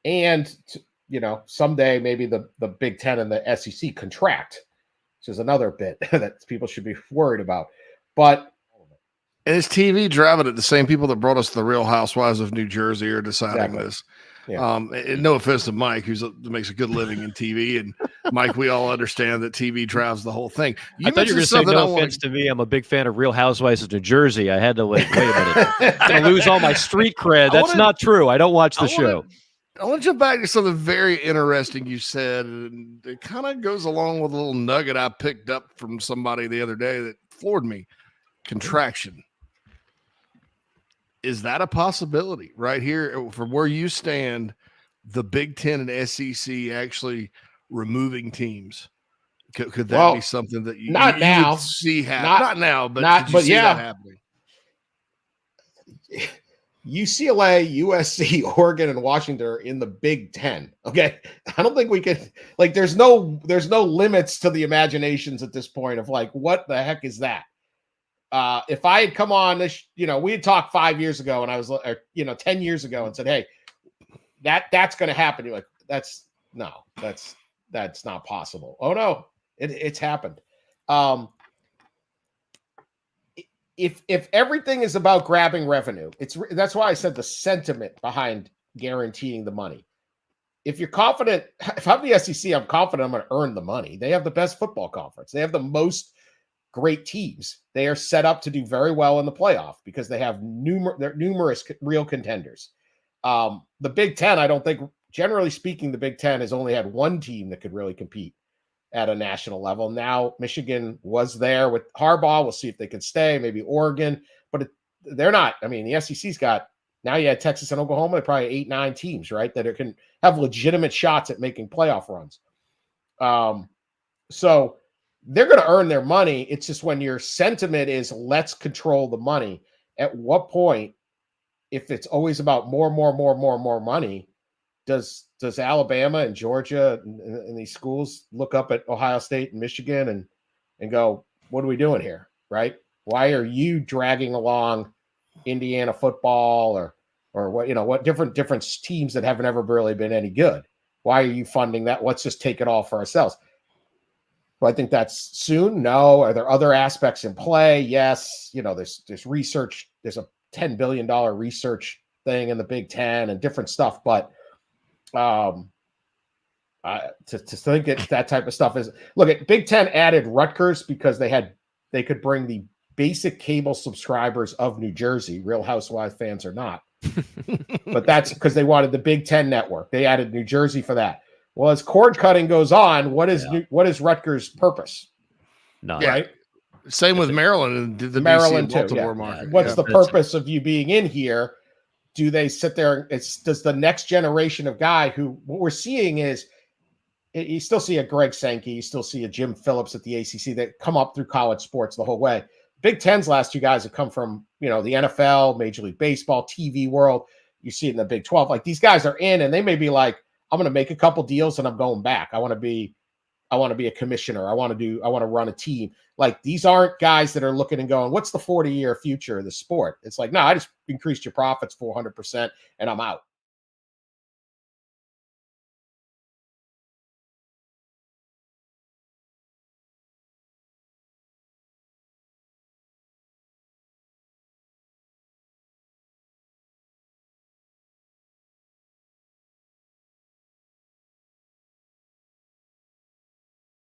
And, someday maybe the Big Ten and the SEC contract, which is another bit that people should be worried about. But and is TV driving it? The same people that brought us the Real Housewives of New Jersey are deciding Exactly. this. Yeah. And no offense to Mike, who makes a good living in TV, and Mike, we all understand that TV drives the whole thing. I thought you were going to say no offense to me. I'm a big fan of Real Housewives of New Jersey. I had to wait a minute. I'm going to lose all my street cred. That's not true. I don't watch the show. I want to jump back to something very interesting you said, and it kind of goes along with a little nugget I picked up from somebody the other day that floored me. Contraction. Is that a possibility right here from where you stand? The Big Ten and SEC actually removing teams. Could that be something that you would see happen? Not now, but could you see that happening? UCLA, USC, Oregon, and Washington are in the Big Ten. Okay, I don't think we could There's no limits to the imaginations at this point of what the heck is that? If I had come on this, we had talked 5 years ago, and I was, 10 years ago, and said, hey, that's going to happen. You're like, that's not possible. Oh no, it's happened. If everything is about grabbing revenue, that's why I said the sentiment behind guaranteeing the money. If you're confident, if I'm the SEC, I'm confident I'm going to earn the money. They have the best football conference. They have the most great teams. They are set up to do very well in the playoff because they have numerous real contenders. The Big Ten, I don't think, generally speaking, the Big Ten has only had one team that could really compete at a national level. Now, Michigan was there with Harbaugh. We'll see if they can stay, maybe Oregon, but they're not. I mean, the SEC's got, now you had Texas and Oklahoma, probably 8-9 teams, right, that can have legitimate shots at making playoff runs. So they're going to earn their money. It's just when your sentiment is let's control the money, at what point, if it's always about more money, does Alabama and Georgia and these schools look up at Ohio State and Michigan and go, what are we doing here, right? Why are you dragging along Indiana football or what different teams that haven't ever really been any good? Why are you funding that? Let's just take it all for ourselves. Do I think that's soon? No. Are there other aspects in play? Yes. There's research. There's a $10 billion research thing in the Big Ten and different stuff. But to think that type of stuff is, look at Big Ten added Rutgers because they could bring the basic cable subscribers of New Jersey, Real Housewives fans or not. But that's because they wanted the Big Ten network. They added New Jersey for that. Well, as cord cutting goes on, what is Rutgers' purpose? No, right. Same with Maryland and the Maryland DC and Baltimore too. market. What's the purpose of you being in here? Do they sit there? Does the next generation of guy who, what we're seeing is, you still see a Greg Sankey, you still see a Jim Phillips at the ACC that come up through college sports the whole way. Big Ten's last two guys have come from, the NFL, Major League Baseball, TV world. You see it in the Big 12. Like, these guys are in, and they may be like, I'm going to make a couple deals and I'm going back. I want to be a commissioner. I want to run a team. Like, these aren't guys that are looking and going, what's the 40-year future of the sport? It's like, no, I just increased your profits 400% and I'm out.